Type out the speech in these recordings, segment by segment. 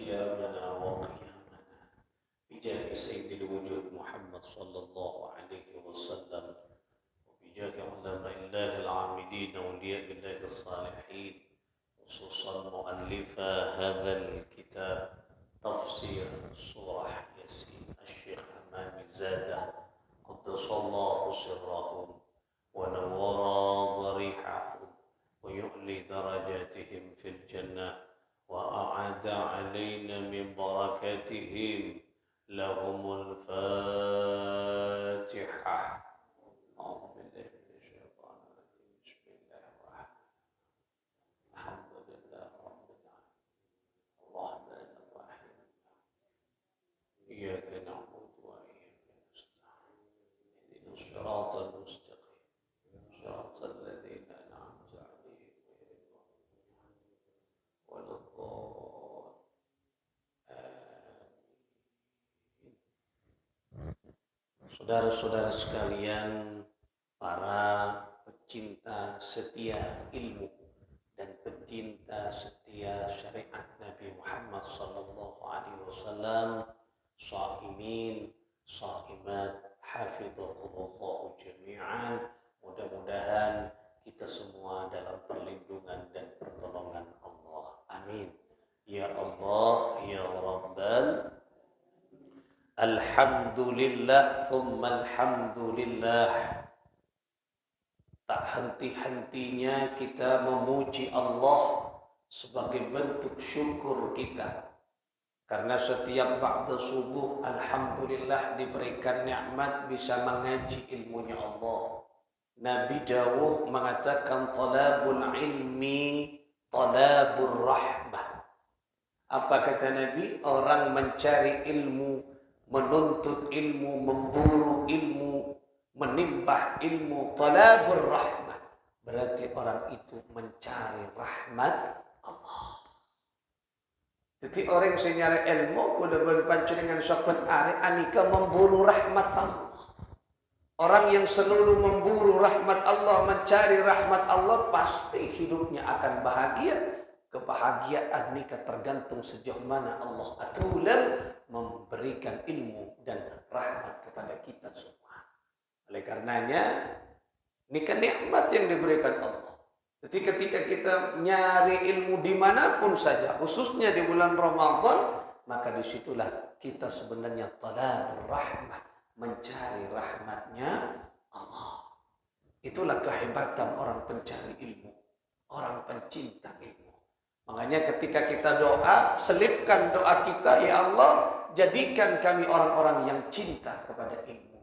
صيامنا وقيامنا بجاه سيد الوجود محمد صلى الله عليه وسلم وبجاه علماء الله العاملين أولياء الله الصالحين خصوصا مؤلف هذا الكتاب تفسير سورة ياسين الشيخ حمام زاده قدس الله سرهم ونور ضريحهم ويعلي درجاتهم في الجنة وأعاد علينا من بركاتهم لهم الفاتحة. أعوذ بالله من الشيطان الرجيم. بسم الله الرحمن الرحيم. الحمد لله رب العالمين الرحمن الرحيم إياك نعبد وإياك نستعين اهدنا الصراط المستقيم صراط الذين أنعمت عليهم غير المغضوب ولا الضالين. Saudara-saudara sekalian, para pecinta setia ilmu dan pecinta setia syariat Nabi Muhammad sallallahu alaihi wasallam, shaimin, shaimat, hafizahumullah jami'an. Mudah-mudahan kita semua dalam perlindungan dan pertolongan Allah. Amin. Ya Allah, ya Rabbal Alhamdulillah thumma alhamdulillah. Tak henti-hentinya kita memuji Allah sebagai bentuk syukur kita. Karena setiap ba'da subuh alhamdulillah diberikan nikmat bisa mengaji ilmunya Allah. Nabi Dawud mengatakan talabul ilmi talabur rahmah. Apa kata Nabi? Orang mencari ilmu, menuntut ilmu, memburu ilmu, menimbah ilmu, talabur rahmah. Berarti orang itu mencari rahmat Allah. Jadi orang yang nyari ilmu, kuda berpacu dengan sopan ari, anika memburu rahmat Allah. Orang yang selalu memburu rahmat Allah, mencari rahmat Allah, pasti hidupnya akan bahagia. Kebahagiaan nikah tergantung sejauh mana Allah atulan memberikan ilmu dan rahmat kepada kita semua. Oleh karenanya nikah nikmat yang diberikan Allah. Jadi ketika kita nyari ilmu dimanapun saja, khususnya di bulan Ramadan, maka disitulah kita sebenarnya talabur rahmah, mencari rahmatnya Allah. Itulah kehebatan orang pencari ilmu, orang pencinta ilmu. Makanya ketika kita doa, selipkan doa kita, ya Allah, jadikan kami orang-orang yang cinta kepada ilmu.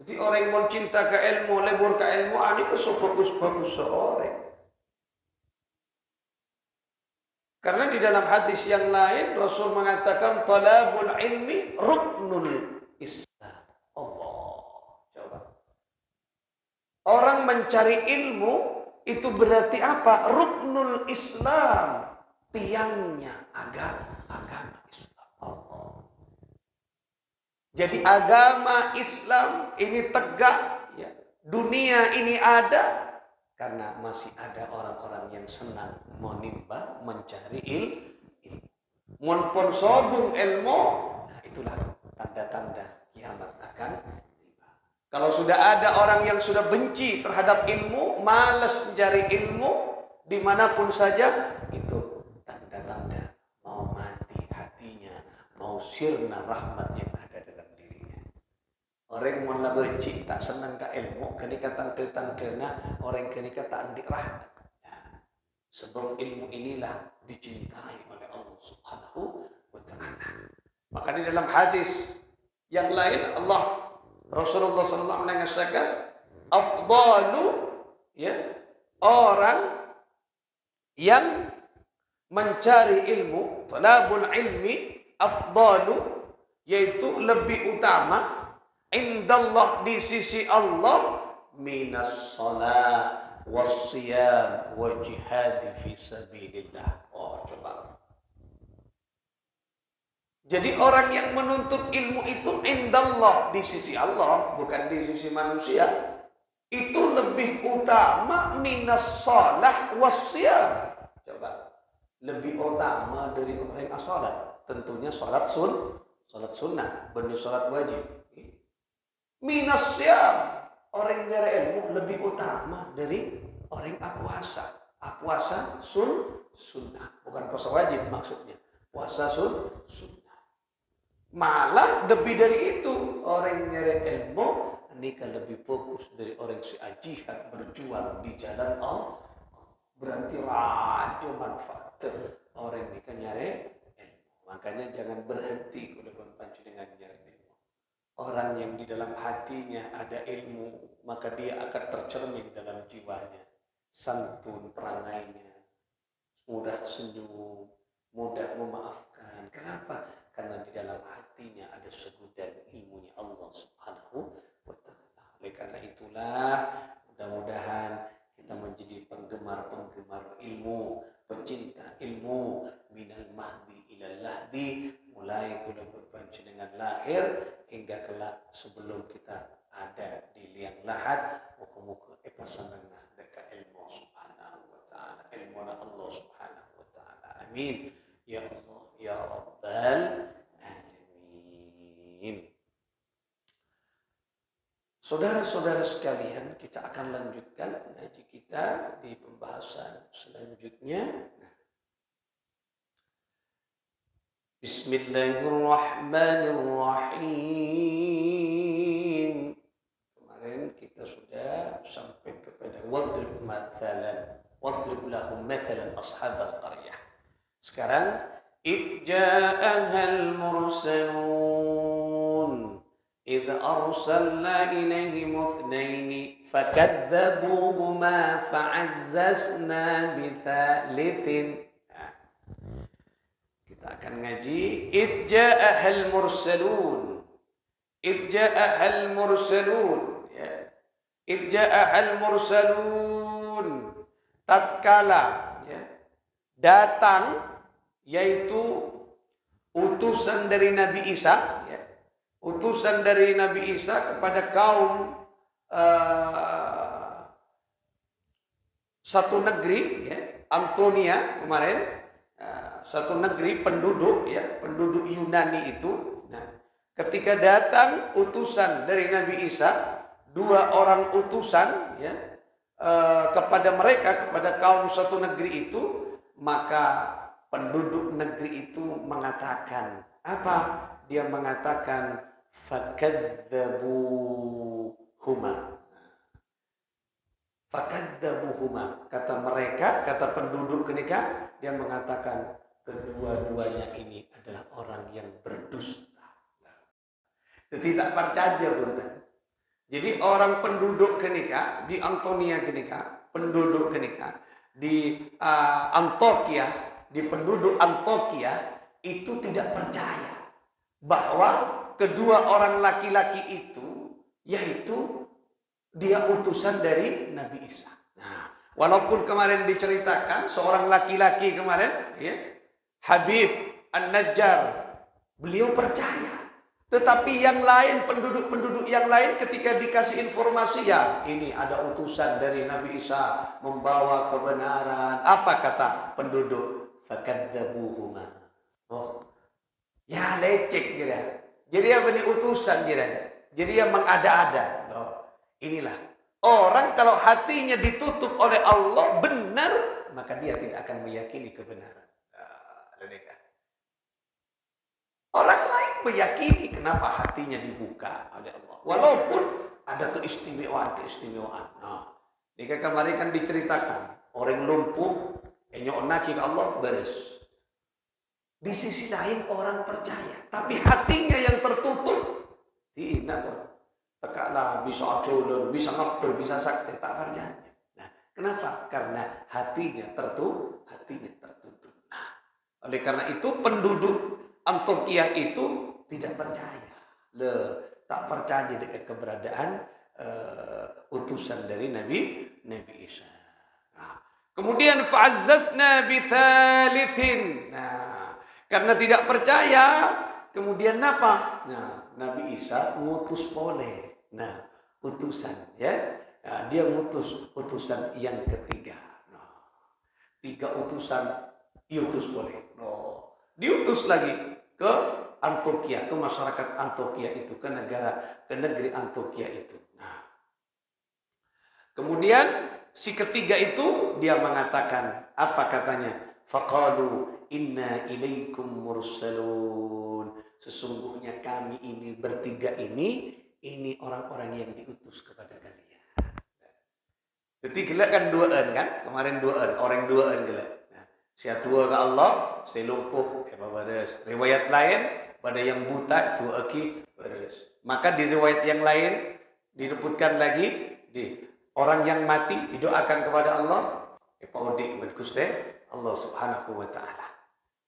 Jadi orang yang mau cinta ke ilmu, lebur ke ilmu, ini bagus-bagus seorang. Karena di dalam hadis yang lain, Rasul mengatakan, talabul ilmi ruknul Islam. Allah. Coba. Orang mencari ilmu, itu berarti apa? Ruknul Islam, tiangnya agama Islam. Allah. Jadi agama Islam ini tegak, ya. Dunia ini ada karena masih ada orang-orang yang senang menimba, mencari ilmu. Mun sobung ilmu, nah itulah tanda-tanda kiamat akan. Kalau sudah ada orang yang sudah benci terhadap ilmu, malas mencari ilmu, dimanapun saja, itu tanda-tanda mau mati hatinya, mau sirna rahmat yang ada dalam dirinya. Orang yang mau benci, tak senang ke ilmu, kenika tanda-tanda orang kenika tak andik rahmat. Ya. Sebab ilmu inilah dicintai oleh Allah Subhanahu wa Ta'ala. Maka di dalam hadis yang lain Rasulullah SAW mengatakan afdalu, ya, orang yang mencari ilmu, talabul ilmi afdalu, yaitu lebih utama indallah di sisi Allah minas salah wassiyam wa jihad fi sabilillah. Oh, coba. Jadi orang yang menuntut ilmu itu indallah, di sisi Allah, bukan di sisi manusia. Itu lebih utama minas shalah wassiyam. Coba. lebih utama dari orang yang sholat. Tentunya sholat sunnah, benih sholat wajib. Minas syam, orang yang ilmu lebih utama dari orang yang puasa. Puasa sunnah, bukan puasa wajib maksudnya. Puasa sunnah. Malah lebih dari itu, orang yang ilmu nikah lebih fokus dari orang yang jihad berjuang di jalan Allah. Berarti raja manfaat orang nikah nyari ilmu. Makanya jangan berhenti kalau panci dengan nyari ilmu. Orang yang di dalam hatinya ada ilmu, maka dia akan tercermin dalam jiwanya. Santun perangainya, mudah senyum, mudah memaafkan. Kenapa? Karena di dalam hatinya ada segudan ilmunya Allah Subhanahu wa Ta'ala. Oleh karena itulah, mudah-mudahan kita menjadi penggemar-penggemar ilmu, pecinta ilmu, minal mahdi ilal lahdi, mulai kula berpanci dengan lahir hingga kelak sebelum kita ada di liang lahat. Muka-muka pasanganna dekat ilmu Subhanahu wa Ta'ala, ilmu Allah Subhanahu wa Ta'ala. Amin ya Allah ya Rabbal alamin. Saudara-saudara sekalian, kita akan lanjutkan ngaji kita di pembahasan selanjutnya. Bismillahirrahmanirrahim. Kemarin kita sudah sampai kepada wadrib lahum mathalan ashabal qaryah. Sekarang idja'ahal mursalun إذ أرسلنا إليهم اثنين فكذبوهما فعززنا بثالث. Kita akan ngaji idja'ahal mursalun. Idja'ahal mursalun. Idja'ahal mursalun. Tatkala datang, yaitu utusan dari Nabi Isa, utusan dari Nabi Isa kepada kaum satu negeri, Antonia kemarin, satu negeri penduduk, penduduk Yunani itu. Nah, ketika datang utusan dari Nabi Isa, dua orang utusan, kepada mereka, kepada kaum satu negeri itu, maka penduduk negeri itu mengatakan apa? Dia mengatakan fakadzabuhuma. Fakadzabuhuma. Kata mereka, kata penduduk ketika, dia mengatakan kedua-duanya ini adalah orang yang berdusta. Tidak percaya punten. Jadi orang penduduk kenika di Antonia kenika, penduduk kenika di Antokia, di penduduk Antokia itu tidak percaya bahwa kedua orang laki-laki itu yaitu dia utusan dari Nabi Isa. Nah, walaupun kemarin diceritakan seorang laki-laki kemarin, Habib An-Najjar, beliau percaya. Tetapi yang lain, penduduk-penduduk yang lain ketika dikasih informasi, ya ini ada utusan dari Nabi Isa membawa kebenaran. Apa kata penduduk? Fakadzabuhuma. Oh, ya lecek kira. Jadi yang ini utusan kira. Jadi yang mengada-ada. Loh, inilah orang kalau hatinya ditutup oleh Allah benar, maka dia tidak akan meyakini kebenaran. Orang lain meyakini, kenapa hatinya dibuka oleh Allah. Walaupun ada keistimewaan. Nah, ini kemarin kan diceritakan orang lumpuh, enyok naki ke Allah beres. Di sisi lain orang percaya, tapi hatinya yang tertutup, tidak. Tekaklah bisa adolon, bisa ngeber, bisa sakti, tak percaya. Nah, kenapa? Karena hatinya tertutup. Nah, oleh karena itu penduduk Antokia itu tidak percaya. Tak percaya dengan keberadaan utusan dari Nabi Isa. Nah, kemudian fa'azzazna bithalithin. Nah, karena tidak percaya, kemudian apa? Nah, Nabi Isa ngutus pole. Nah, utusan, Nah, dia ngutus utusan yang ketiga. Nah, 3 utusan Diutus boleh. Oh, diutus lagi ke Antioquia, ke masyarakat Antioquia itu, ke negeri Antioquia itu. Nah, kemudian si ketiga itu dia mengatakan, apa katanya? Faqalu inna ilaikum mursalun. Sesungguhnya kami ini bertiga ini orang-orang yang diutus kepada kalian. Jadi gila kan duaan kan? Kemarin duaan, orang duaan gila. Nah, saya tua ke Allah, saya lumpuh, beres. Riwayat lain, pada yang buta itu aki beres. Maka di riwayat yang lain disebutkan lagi di orang yang mati didoakan kepada Allah, paudik berkuste Allah Subhanahu wa taala.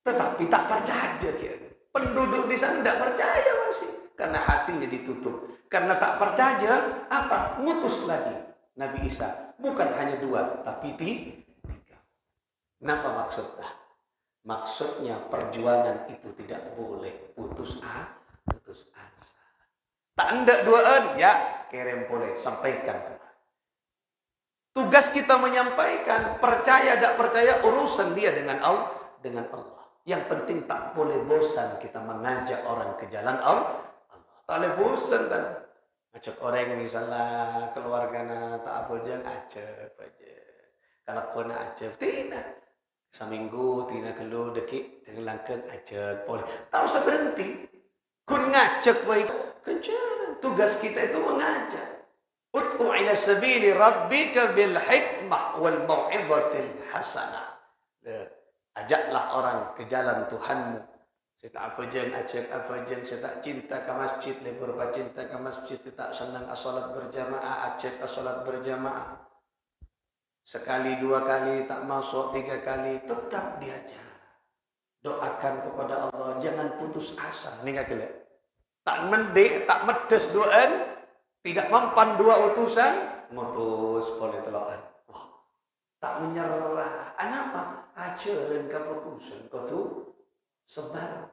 Tetapi tak percaya dia. Penduduk di sana tidak percaya masih karena hatinya ditutup. Karena tak percaya, apa? Ngutus lagi Nabi Isa. Bukan hanya 2, tapi 3. Kenapa maksudnya? Maksudnya perjuangan itu tidak boleh putus asa. Tak hendak duaan, ya kirim boleh, sampaikan. Tugas kita menyampaikan, percaya tak percaya urusan dia dengan Allah. Yang penting tak boleh bosan kita mengajak orang ke jalan Allah. Tak boleh bosan kan. Ajak orang misalnya keluarganya tak apa aja, ajak aja. Kalau kau nak ajak, tidak. Seminggu, tidak keluar dekik, dengan langkah ajak boleh. Tak usah berhenti. Kun ngajak baik, kejar. Tugas kita itu mengajak. Ud'u ila sabili rabbika bil hikmah wal mau'izatil hasanah. Ajaklah orang ke jalan Tuhanmu. Saya tak apa jen, ajak apa jen. Saya tak cinta ke masjid, lebih cinta ke masjid. Saya tak senang salat berjamaah, ajak salat berjamaah. Sekali, 2 kali, tak masuk 3 kali, tetap diajar. Doakan kepada Allah, jangan putus asa. Ini enggak gila. Tak mendik, tak medes doan, tidak mempan 2 utusan, mutus boleh telokan. Tak menyerah. Kenapa? Ajaran keputusan kau tu sebarkan.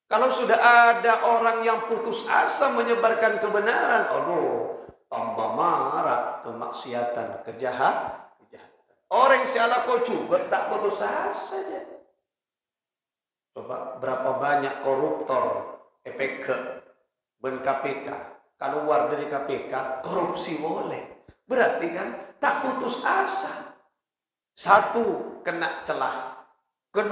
Kalau sudah ada orang yang putus asa menyebarkan kebenaran, aduh, tambah marah, kemaksiatan, kejahatan. Orang siala kau juga tak putus asa aja. Coba berapa banyak koruptor EPK ben KPK keluar dari KPK korupsi boleh. Berarti kan tak putus asa. 1 kena celah, 2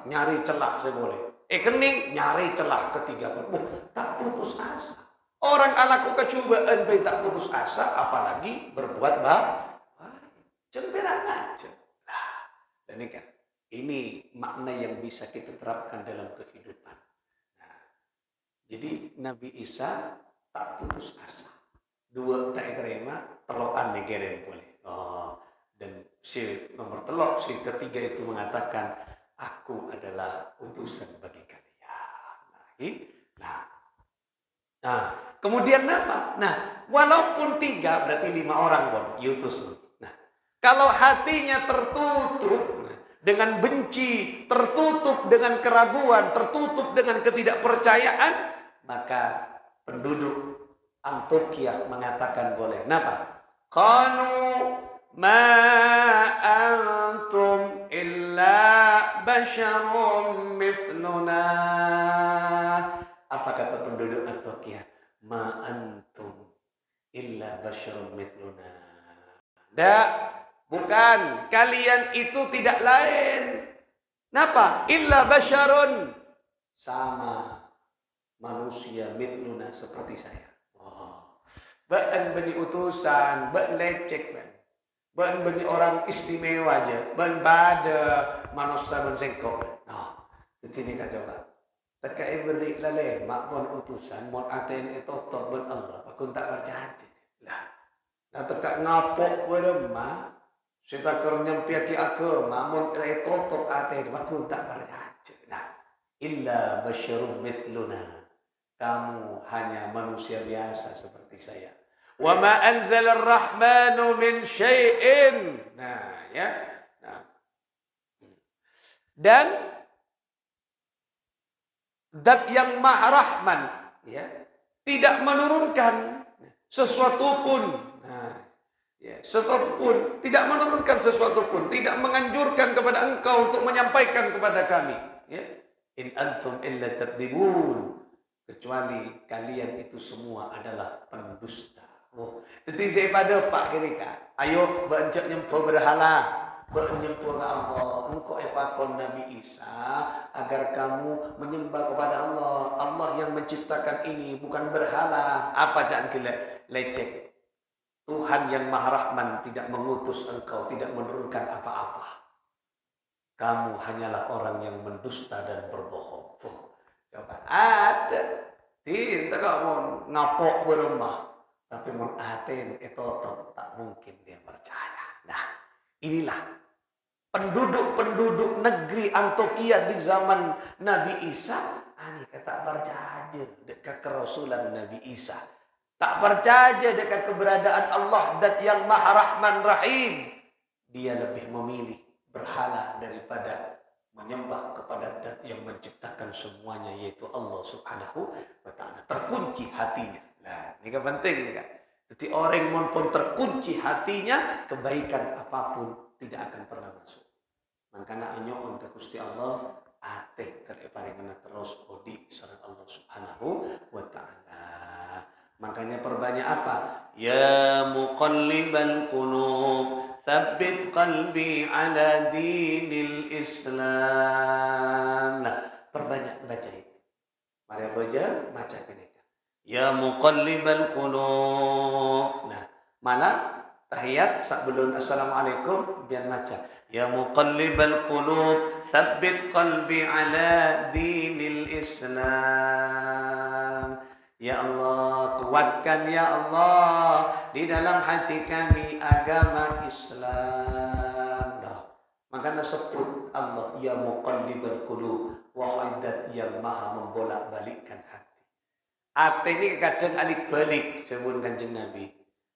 nyari celah saya boleh. Kening nyari celah, 3 tak putus asa. Orang anakku kecubaan baik tak putus asa, apalagi berbuat baik. Cenderang aja. Nah, dan ini makna yang bisa kita terapkan dalam kehidupan. Nah, jadi Nabi Isa tak putus asa. 2 tak terima, telokan negeren boleh. Dan si nomor telok, si ketiga itu mengatakan, aku adalah utusan bagi kalian. Nah, kemudian apa? Nah, walaupun 3 berarti 5 orang pun diutus. Nah, kalau hatinya tertutup dengan benci, tertutup dengan keraguan, tertutup dengan ketidakpercayaan, maka penduduk Antioquia mengatakan boleh. Kenapa? Qalu ma antum illa basyarum mithluna. Apa kata penduduk Antioquia? Ma antum illa basyarum mithluna. Bukan, kalian itu tidak lain. Kenapa? Illa basyarun, sama manusia mithluna seperti saya. Ba'an bani utusan, ba'an lecek, ba'an bani orang istimewa aja, ba'an pada manusia mensengkok. Itu ini kak coba. Terkait beri laleh, mak pun utusan, mon aten itu top ben Allah, aku tak percaya. Nah terkait ngapok beremah, kita kernyam piaki agama, mon itu top aten, aku tak percaya. Nah, illa basyarum mithluna. Kamu hanya manusia biasa seperti saya. Wa ma anzalar rahmanu min syai'in. Nah, ya. Nah. Dan zat yang Maha Rahman, ya, tidak menurunkan sesuatu pun. Nah, Ya, sesuatu pun, tidak menurunkan sesuatu pun, tidak menganjurkan kepada engkau untuk menyampaikan kepada kami. Ya. In antum illa takdibun. Kecuali kalian itu semua adalah pendusta. Oh, jadi saya pada Pak kini kak, ayo bencak nyempo berhala, bernyempo ke Allah. Engkau epakon Nabi Isa agar kamu menyembah kepada Allah. Allah yang menciptakan ini, bukan berhala. Apa jangan gila lecek. Tuhan yang Maha Rahman tidak mengutus engkau, tidak menurunkan apa-apa. Kamu hanyalah orang yang mendusta dan berbohong. Oh, coba ada. Tidak kok mau ngapok berumah. Tapi mau aten itu tak mungkin dia percaya. Nah, inilah penduduk-penduduk negeri Antioquia di zaman Nabi Isa. Ini kata percaya dekat kerasulan Nabi Isa. Tak percaya dekat keberadaan Allah dat yang Maha Rahman Rahim. Dia lebih memilih berhala daripada menyembah kepada dat yang menciptakan semuanya, yaitu Allah Subhanahu wa ta'ala. Terkunci hatinya. Nah, ini kan penting nih kan. Jadi orang pun terkunci hatinya, kebaikan apapun tidak akan pernah masuk. Makanya anyoon ke Gusti Allah ate terparingana terus odi sareng Allah Subhanahu wa ta'ala. Makanya perbanyak apa? Ya muqallibal qulub, tsabbit qalbi ala dinil Islam. Nah, perbanyak baca itu. Mari baca, baca ini. Ya muqallibal qulub. Nah, mana tahiyat sebelum assalamualaikum biar baca. Ya muqallibal qulub, tsabbit qalbi ala dinil Islam. Ya Allah, kuatkan ya Allah di dalam hati kami agama Islam. Nah, makanya sebut Allah ya muqallibal qulub, wahai zat yang maha membolak-balikkan hati. Hati ini kadang alik balik sebut Kanjeng Nabi.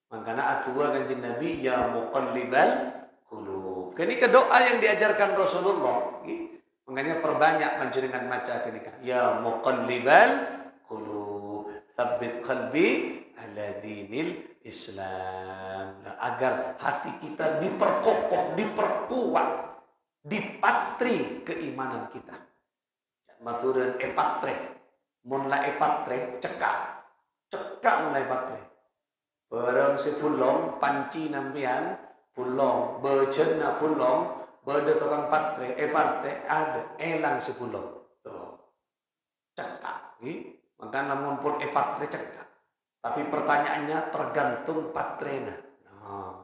Makanya atua Kanjeng Nabi ya muqallibal qulub. Ini doa yang diajarkan Rasulullah. Makanya perbanyak panjenengan maca kenika ya muqallibal qulub, tsabbit qalbi ala dinil Islam. Nah, agar hati kita diperkokoh, diperkuat, dipatri keimanan kita. Maturan epatre, munla epatre cekak, cekak mulai patre. Barang sepulong panci nampian pulong, becenna pulong, berde tukang patre, eparte ada, elang sepulong. Tuh, cekak, maka namun pun patre cekak. Tapi pertanyaannya tergantung patrena. Nah,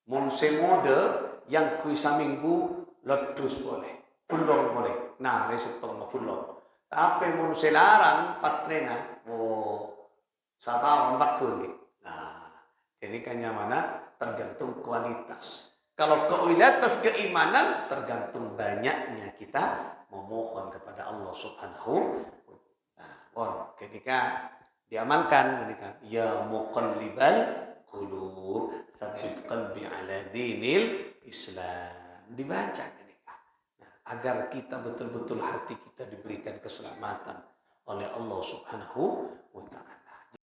mun semode yang kuisa minggu ledus boleh, pulong boleh. Nah, resetong pulong. Tapi mun selarang patrena, satahun bakun. Nah, jadi kan yang mana tergantung kualitas. Kalau kualitas keimanan tergantung banyaknya kita memohon kepada Allah Subhanahu. Nah, ketika diamalkan ketika ya muqallibal qulub, tsabbit qalbi ala dinil Islam, dibaca ketika. Nah, agar kita betul-betul hati kita diberikan keselamatan oleh Allah Subhanahu wa ta'ala.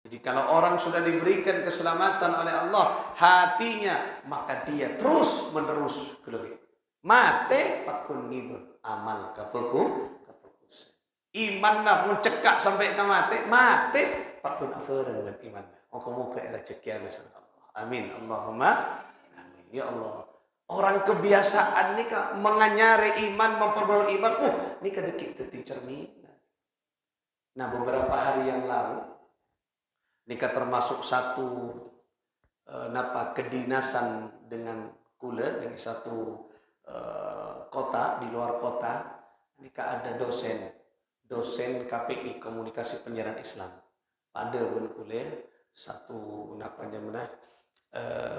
Jadi kalau orang sudah diberikan keselamatan oleh Allah hatinya, maka dia terus menerus keluar. Mate pakun ngibe amal kafuku kafukus. Iman nak mencekak sampai ke mate pakun aferen dengan iman. Moga-moga rezeki Allah. Amin. Allahumma amin. Ya Allah. Orang kebiasaan ni ka menganyare iman, memperbarui iman. Ni kedekit teting cerminan. Nah, beberapa hari yang lalu nikah termasuk satu kedinasan dengan kula dengan satu kota di luar kota. Nikah ada dosen KPI Komunikasi Penyiaran Islam. Pada pun kula satu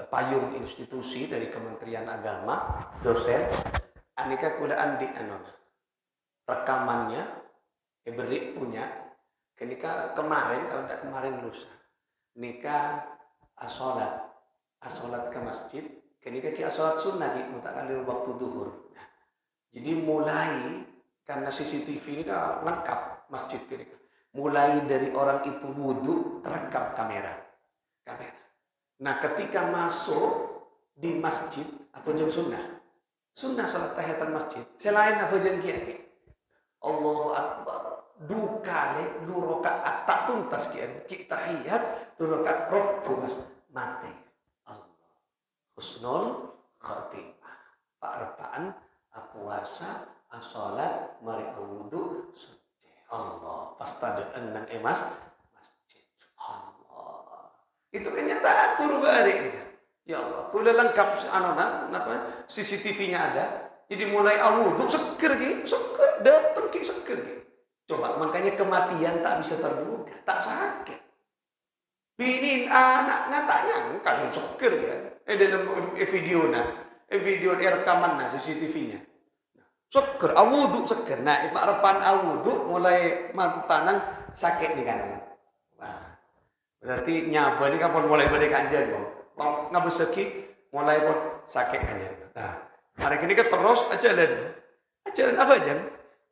payung institusi dari Kementerian Agama, dosen. Anika kula andi rekamannya beri punya. Ketika kemarin, kalau tidak kemarin lusa, nikah asolat ke masjid, ketika kita asolat sunnah kita kali waktu duhur. Nah, jadi mulai karena CCTV ini kan lengkap masjid ketika. Mulai dari orang itu wudhu terekam kamera. Nah, ketika masuk di masjid apa jeung sunnah? Sunnah salat tahiyatul masjid. Selain apa jeung kieu? Allahu akbar. Dukane 2 rakaat tak tuntas kieu. Ki tahiyat 2 rakaat robbu mas mate. Allah. Husnul khatimah. Parepaan puasa, salat, mari wudu, Allah. Pas tadaan nang emas masjid. Subhanallah. Itu kenyataan puru bari nih. Ya Allah, kula lengkap napa CCTV-nya ada. Jadi mulai wudu seger ki, seger dateng ki seger ki. Coba makanya kematian tak bisa terduga, tak sakit. Binin anak tak nyangka seger ya. Dalam video rekaman CCTV-nya. Seger, wudu seger. Nah, parepan wudu mulai tanang sakit nih kan. Wah. Berarti nyaba nih kapan mulai balik kanjen, Bang. Wong ngabeseki mulai pun sakit kanjen. Nah, hari ini kan terus ajalan. Ajalan apa aja?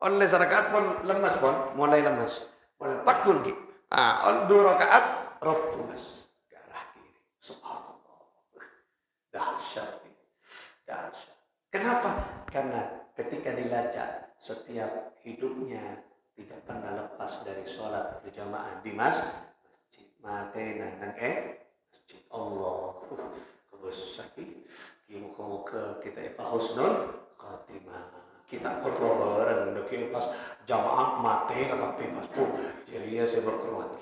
Oleh rakaat pun lemas pun, mulai lemas. Mulai pakun ki. On 2 rakaat robbu mas ke arah kiri. Subhanallah. Dahsyat. Dahsyat. Kenapa? Karena ketika dilacak setiap hidupnya tidak pernah lepas dari sholat berjamaah di masjid. Matena nang masjid Allah. Kebesaki muka kita husnul khatimah. Kita potro bareng deki pas jamaah mate kakak bebas pun. Jadi ya saya berkeruat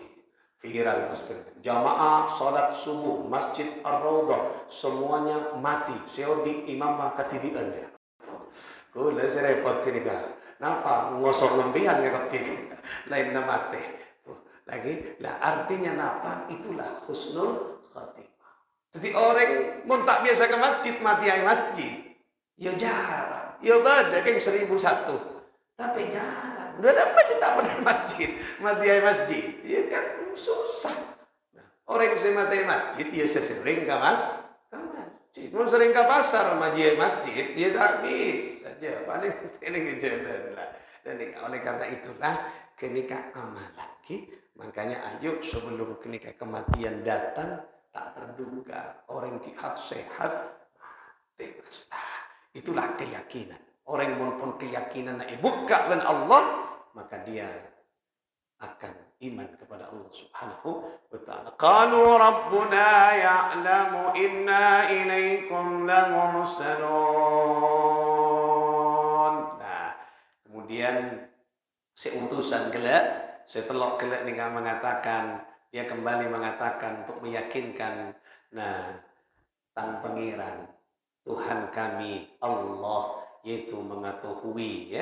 viral pas jamaah salat subuh Masjid Ar-Raudhah semuanya mati. Saya di imam katibian dia. Kula saya repot kini kan. Napa ngosong lembian kakak pikir lain nama mate. Lagi lah artinya napa itulah husnul khatimah. Jadi orang mun tak biasa ke masjid mati ay masjid. Ya jarang. Ya beda kayak 1001. Tapi jarang. Udah ada masjid tak pernah masjid. Mati ay masjid. Ya kan susah. Nah, orang yang mati ay masjid ya sesering ke masjid. Mun sering ke pasar mati ay masjid ya tak bisa saja paling sering jalan lah. Dan oleh karena itulah ketika amal lagi. Makanya ayo sebelum ketika kematian datang tak terduga orang kihat sehat mati. Itulah keyakinan. Orang pun keyakinan buka dengan Allah maka dia akan iman kepada Allah Subhanahu wa taala. Qalu rabbuna ya'lamu inna ilaikum lamursalun. Nah, kemudian seutusan gelak setelah kelak dengan mengatakan dia kembali mengatakan untuk meyakinkan tang pengiran Tuhan kami Allah yaitu mengetahui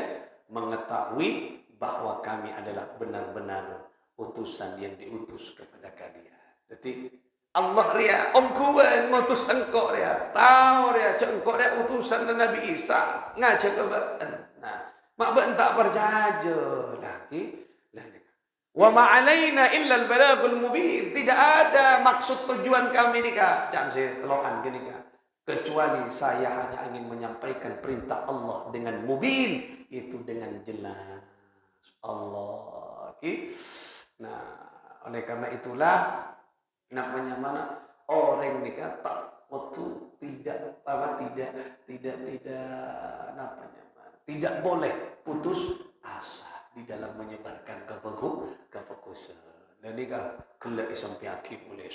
bahwa kami adalah benar-benar utusan yang diutus kepada kalian. Jadi Allah ria kuwan ngutus engkau ria tahu ria engkau ria utusan Nabi Isa ngajak kebadan. Nah, mak tak percaya lagi. Wa ma'alaina illa al-balagul mubin. Tidak ada maksud tujuan kami nikah. Jangan saya telokan gini kah. Kecuali saya hanya ingin menyampaikan perintah Allah dengan mubin. Itu dengan jelas. Allah. Nah, oleh karena itulah namanya mana orang nikah tak waktu tidak boleh putus asa di dalam menyebarkan kefokusan. Dan nikah kelak sampai akhir boleh.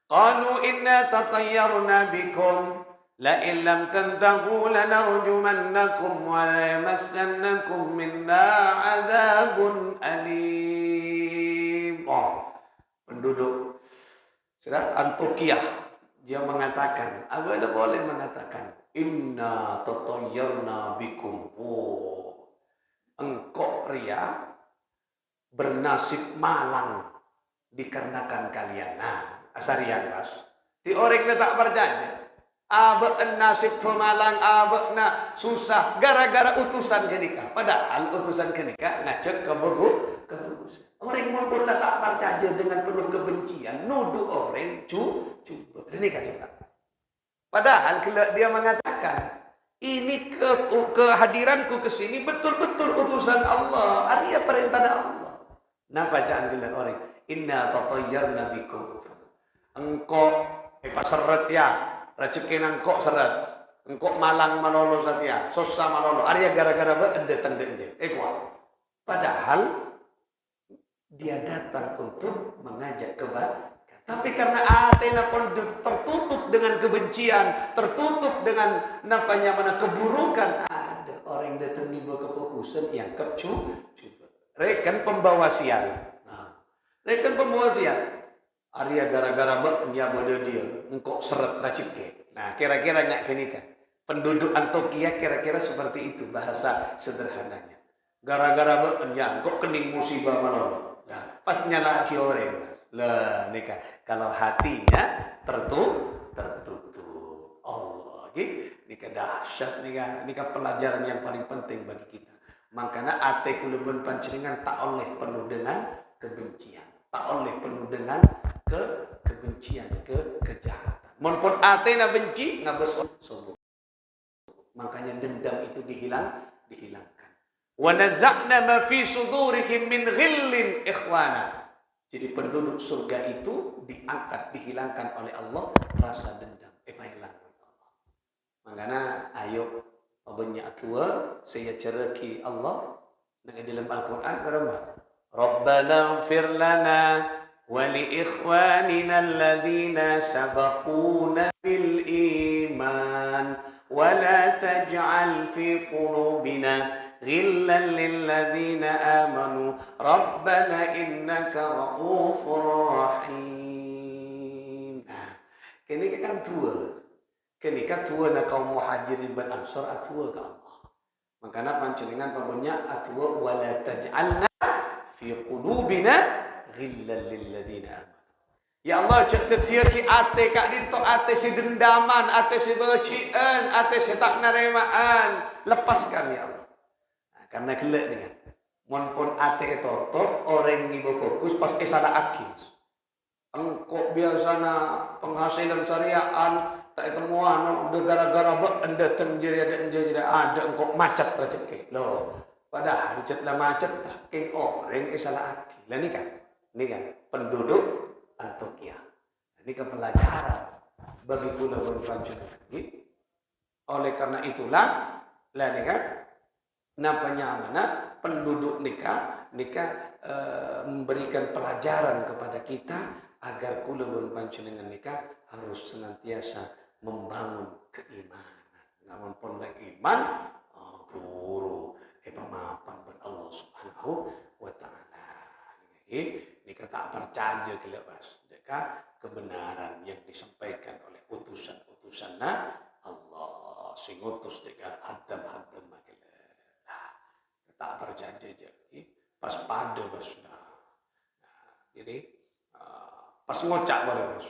Qalu inna tatayyarna bikum la in lam tantahu lanarjumannakum wa la yamassannakum minna adzabun alim. Penduduk Antioquia dia mengatakan, ada boleh mengatakan inna tatayyarna bikum. Engkau ria bernasib malang dikarenakan kalian. Nah, asarian mas. Di orang tak percaya. Abek nasib pemalang, abek susah gara-gara utusan kenika. Padahal utusan kenika ngajak ke keburusan. Orang pun tak percaya dengan penuh kebencian, nuduh orang coba. Ini juga. Padahal kalau dia mengatakan ini kehadiranku ke sini betul-betul utusan Allah. Arya perintah Allah. Nah bacaan gila orang. Inna tatayyarna bikum. Engkau paseret ya. rezeki nang kok seret. Engkok malang manolo satia, susah manolo. Arya gara-gara datang dia. Kuat. Padahal dia datang untuk mengajak kebaikan. Tapi karena Athena pun tertutup dengan kebencian, tertutup dengan mana keburukan, ada orang yang datang di bawah kefokusan yang kecu. Rekan pembawa sial. Nah, rekan pembawa sial. Arya gara-gara dia bodoh dia, engkau seret rezeki. Nah, kira-kira nggak gini kan? Penduduk Antokia kira-kira seperti itu bahasa sederhananya. Gara-gara ya, kok kening musibah manolo. Nah, pas nyala orang mas. Lah, nikah. Kalau hatinya tertutup. Allah, nikah dahsyat nikah pelajaran yang paling penting bagi kita. Makanya ate kulubun panjenengan tak oleh penuh dengan kebencian, tak oleh penuh dengan kebencian, kejahatan. Monpon ate na benci ngabes sombong. Makanya dendam itu dihilangkan. Wa naza'na ma fi sudurihim min ghillin ikhwana. Jadi penduduk surga itu diangkat, dihilangkan oleh Allah rasa dendam. Hilang Allah. Makanya ayo banyak tua saya ceraki Allah dengan dalam Al-Qur'an berapa? Rabbana ighfir lana wa li ikhwanina alladhina sabaquna bil iman. ولا تجعل في قلوبنا غلا للذين آمنوا ربنا إنك رؤوف رحيم. Kini kan tua. Kini kan tua na kaum muhajirin dan ansar atua ke Allah. Makanya panjenengan pembunya atua wala taj'alna fi qulubina ghillan lil ladzina amanu. Ya Allah, cek tetiaki ate kak dinto ate si dendaman, ate si becian, ate si tak naremaan. Lepaskan ya Allah. Nah, karena gelak dengan monpon ate itu top orang di fokus pas kesana akis. Engkau biasana penghasilan syariaan tak temuan gara-gara datang ada engkau macet rezeki. Loh, padahal cetlah macet tak king orang kesana akis. Lah ini kan penduduk Antokia. Ini kepelajaran bagi pula panjenengan. Oleh karena itulah lah nikah nampaknya mana penduduk nikah memberikan pelajaran kepada kita agar kula panjenengan nikah harus senantiasa membangun keimanan. Namun pun iman guru pemaafan pada Allah Subhanahu wa taala. Nikah tak percaya kelepas kebenaran yang disampaikan oleh utusan Allah sing utus deka hadam tak percaya aja pas pada bos jadi pas ngocak boleh bos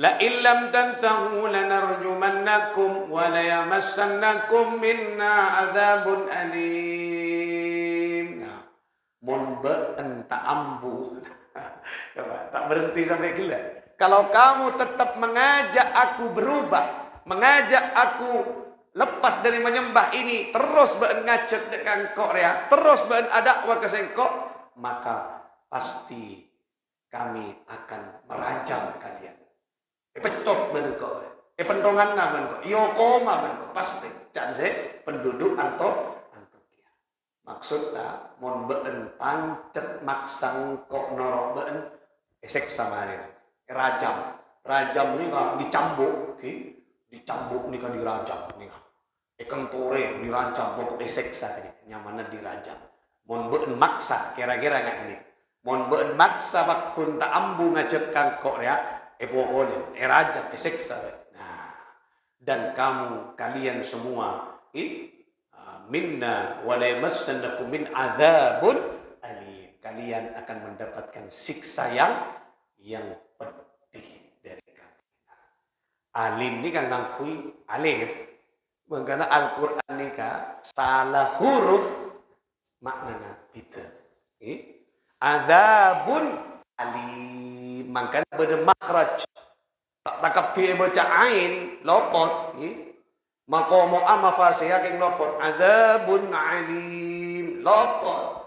la illam tantahu lanarjumannakum wa la yamassannakum minna adzabun alim. Mon tak ambu. Coba tak berhenti sampai gila. Kalau kamu tetap mengajak aku berubah, mengajak aku lepas dari menyembah ini, terus ngajak dengan Korea, terus ada warga sengkok, maka pasti kami akan merajam kalian. Pecot benko, pentongan benko, yokoma benko, pasti. Jangan penduduk atau maksudnya mon beun pancet maksang kok norok beun esek sama ini rajam ni kan dicambuk nih kan dirajam nih kentore dirajam pokok esek sa ini nyamana dirajam mon beun maksa kira-kira nggak ini mon beun maksa bakun tak ambu ngajak kang kok ya pokoknya rajam esek sa nah dan kalian semua minna wa la yamassannakum min adzabun alim. Kalian akan mendapatkan siksa yang pedih dari kami. Alim ini kan ngakui alif. Mengenai Al-Qur'an ini kan salah huruf maknanya beda. Adzabun alim. Makanya beda makhraj. Tak takap piye baca ain lopot. Maqamu amafasih yakin lopot adzabun alim lopot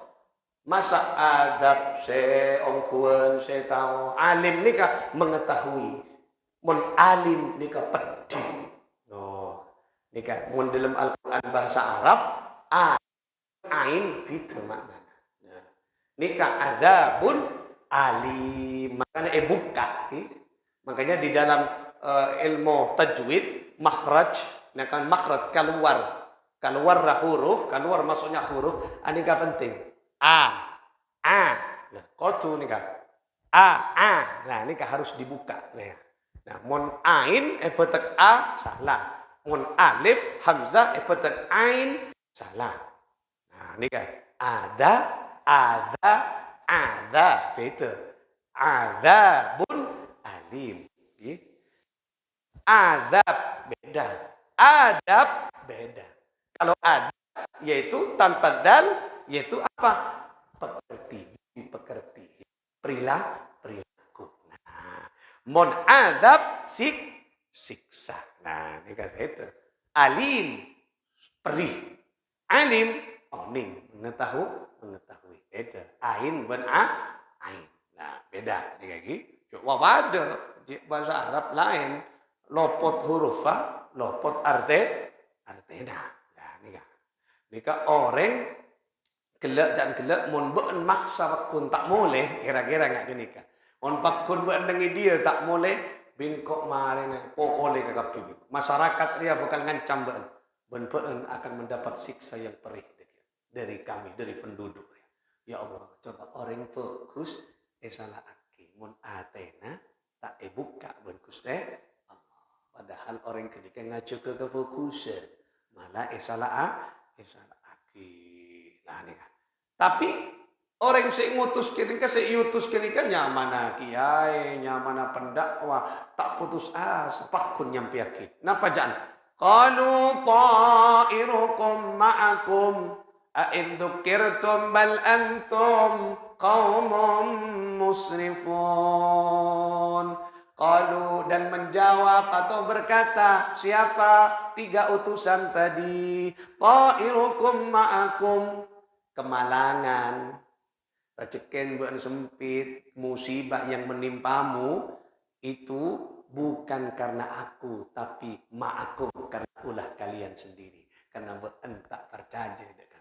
masa adab se ongkuan se tahu alim ni kah mengetahui Mun alim nika pedih. No. Nika mun dalam Al-Qur'an bahasa Arab ain itu maknanya. Nah, nika adzabun alim. Makanya buka. Makanya di dalam ilmu tajwid makhraj, nah kan makhraj keluar huruf, keluar masuknya huruf, ini gak penting. A. Nah, kotu nih kak. A. Nah, ini harus dibuka. Nah, mun ain petek a salah. Mun alif hamzah petek ain salah. Nah, ini kak. Ada, beda. Adzabun alim. Adab beda. Adab beda. Kalau adab yaitu tanpa dal, yaitu apa? Pekerti. Perilaku. Nah, mon adab siksa. Nah, ini kan itu. Alim perih. Alim oning mengetahui. Beda. Ain ben ain. Nah, beda ini lagi. Wah, ada bahasa Arab lain. Lopot huruf fa, lopot artena. Nah, nika orang gelak mun beun maksa bakun tak boleh, kira-kira enggak gini kan. Mun bakun beun dengi dia tak boleh, bingkok marene pokole kakap pibi. Masyarakat dia bukan ngancam beun akan mendapat siksa yang perih dari kami, dari penduduk. Ya Allah, coba orang fokus salah aki mun atena tak buka beun kuste. Padahal orang ketika ngaco ke kefokusan malah salah aki. Nah, nih. Tapi orang sing ngutus kini kan yutus kini kan nyamana kiai, nyamana pendakwa tak putus asa pakun nyampi aki. Napa jangan? Qalu ta'irukum ma'akum a in dzukirtum bal antum qaumun musrifun. Qalu dan menjawab atau berkata siapa? 3 utusan tadi. Ta'irukum ma'akum, kemalangan, rezeki bukan sempit, musibah yang menimpamu itu bukan karena aku, tapi ma'akum, karena ulah kalian sendiri. Karena bukan tak percaya dengan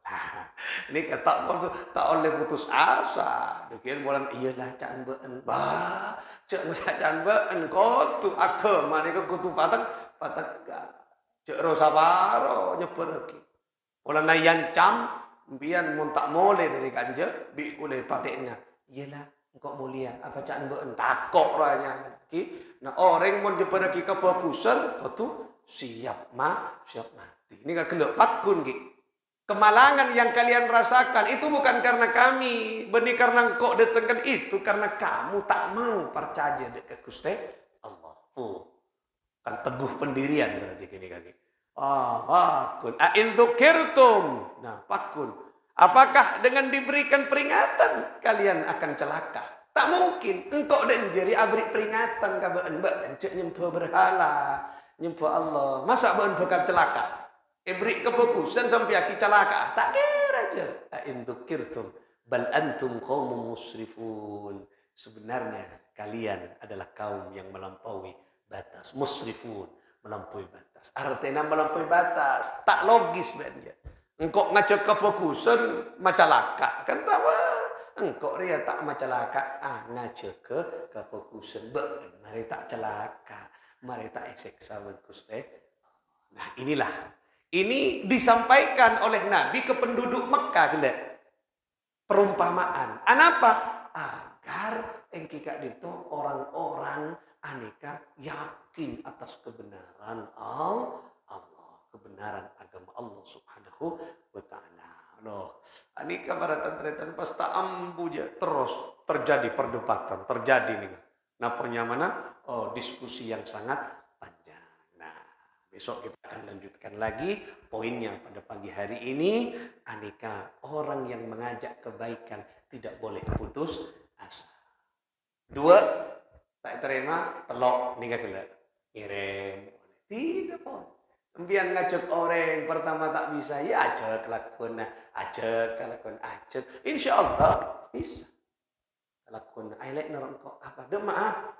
nah, ini kata tak oleh putus asa. Demikian bulan iyalah can beun. Bah, cek can beun kotu agama niku kudu patek cek ro sabaro nyeper lagi. Bulan yancam mbian mun tak mole dari kanje bi kule patekna. Iyalah engkau mulia apa can beun takok ranya. Nah, orang mun nyeper lagi kefokusan kudu siap mati. Ini gak kelok pakun ki. Kemalangan yang kalian rasakan itu bukan karena kami, benih karena engkau datangkan itu karena kamu tak mau percaya dekat Gusti Allah. Kan teguh pendirian berarti gini kaki. Pakun. In dzukirtum. Nah, pakun. Apakah dengan diberikan peringatan kalian akan celaka? Tak mungkin. Engkau dan jeri abri peringatan ka beun cek nyempo berhala, nyempo Allah. Masa beun bakal celaka? Beri kefokusan sampai aki celaka. Tak kira aja. In dzukirtum bal antum qaumun musrifun. Sebenarnya kalian adalah kaum yang melampaui batas. Musrifun, melampaui batas. Artinya melampaui batas. Tak logis bener. Engkau ngajak kefokusan macalaka. Kan tahu? Engkau ria tak macalaka. Ngajak kefokusan. Mari tak celaka. Mari tak ekseksa Gusti. Nah, inilah. Ini disampaikan oleh Nabi ke penduduk Mekah. Perumpamaan. Apa? Agar engkika itu orang-orang aneka yakin atas kebenaran Allah. Kebenaran agama Allah subhanahu wa ta'ala. Loh, aneka baratan-baratan pas tak ambuja terus terjadi perdebatan. Terjadi nih. Napanya mana? Diskusi yang sangat panjang. Nah, besok kita akan lanjutkan lagi poinnya pada pagi hari ini. Aneka orang yang mengajak kebaikan tidak boleh putus asa. 2, tak terima, telok nikah gula. Ngirim. Tidak boleh. Kemudian ngajak orang pertama tak bisa, ya ajak lakon, ajak. Insya Allah bisa. Lakon, I like norong kok apa? Maaf.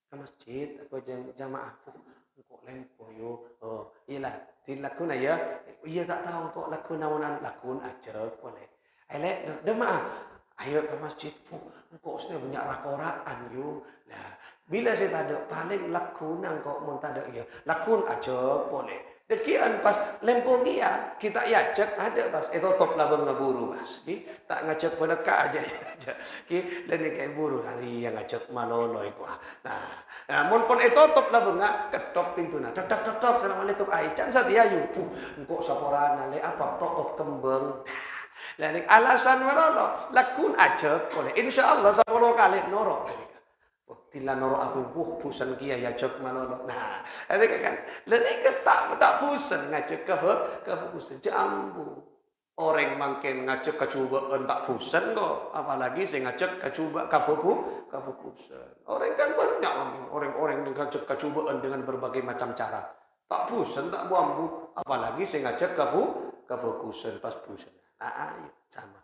ke masjid aku jamaah kok lempo yo iyalah dilakun ya iya tak tahu kok lakun naonan lakun aja boleh elek demaah ayo ke masjid kok saya punya rakoraan yo nah bila saya tak ada paling lakun kok mun tak ada ya lakun aja boleh dekian pas lempo dia kita ya cek ada pas itu top lah ngaburu mas tak ngajak pada ka aja ki dan kayak buru hari yang ngajak malolo iku nah mun pun itu top lah benga ketok pintu nah tok tok tok tok assalamualaikum ai can satia yu engko saporana le apa tok kembang lah nek alasan merono lakun aja boleh insyaallah 10 kali norok Tila noro aku pusan kia ya cek manono. Nah, ada kan. Lain tak pusan ngajak ke pusan jambu. Orang makin ngajak kecubaan tak pusan kok. Apalagi saya ngajak kecuba ke pusan. Orang kan banyak orang yang ngajak kecubaan dengan berbagai macam cara. Tak pusan tak bambu. Apalagi saya ngajak ke pusan pas pusan. Nah, ayo sama.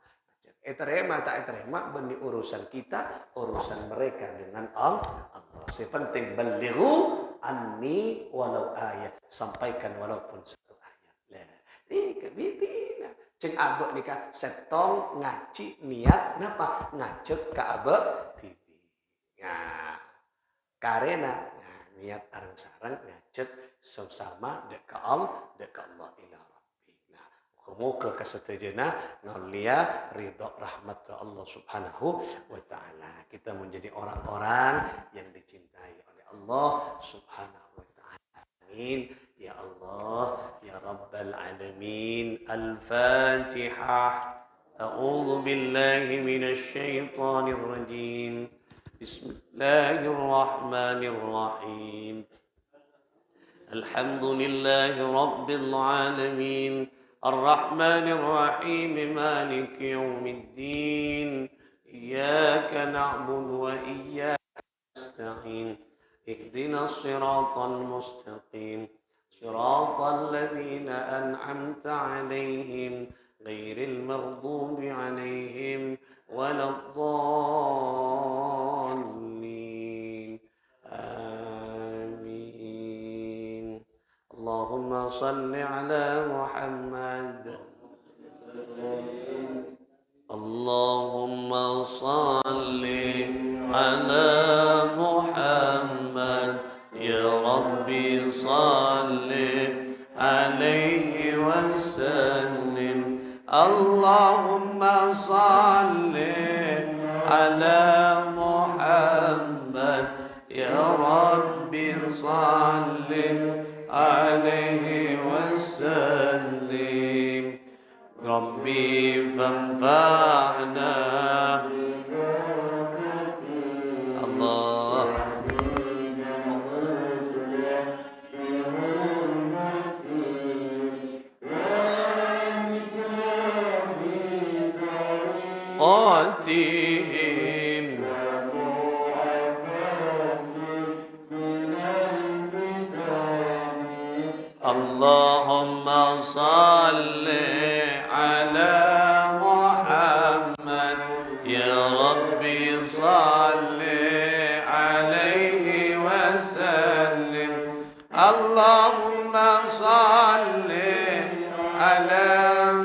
Terima tak terima beni urusan kita, urusan mereka dengan Allah. Sepenting beliru anni walau ayat, sampaikan walaupun satu ayat. Lah, ni kebitina. Ceng abek nikah setong ngaji niat napa ngajak ke abek TV. Nah, karena niat arang sarang ngajak sama dek ke Allah ilah. Semoga kesetujana ngalia ridha rahmat Allah Subhanahu wa taala. Kita menjadi orang-orang yang dicintai oleh Allah Subhanahu wa taala. Amin. Ya Allah, ya Rabbal alamin. Al-Fatihah. A'udzu billahi minasy syaithanir rajim. Bismillahirrahmanirrahim. Alhamdulillahi rabbil alamin. الرحمن الرحيم مالك يوم الدين إياك نعبد وإياك نستعين اهدنا الصراط المستقيم صراط الذين أنعمت عليهم غير المغضوب عليهم ولا الضالين آمين اللهم صل على محمد اللهم صل على محمد يا ربي صل عليه وسلم اللهم صل على محمد يا ربي صل عليه وسلم ربي فانفعنا الله قاتهم اللهم صل على محمد يا ربي صل عليه وسلم اللهم صل على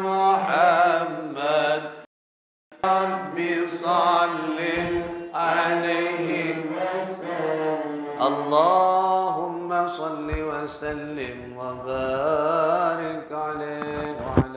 محمد ربي صل عليه اللهم صل وسلم وبارك عليه وعلى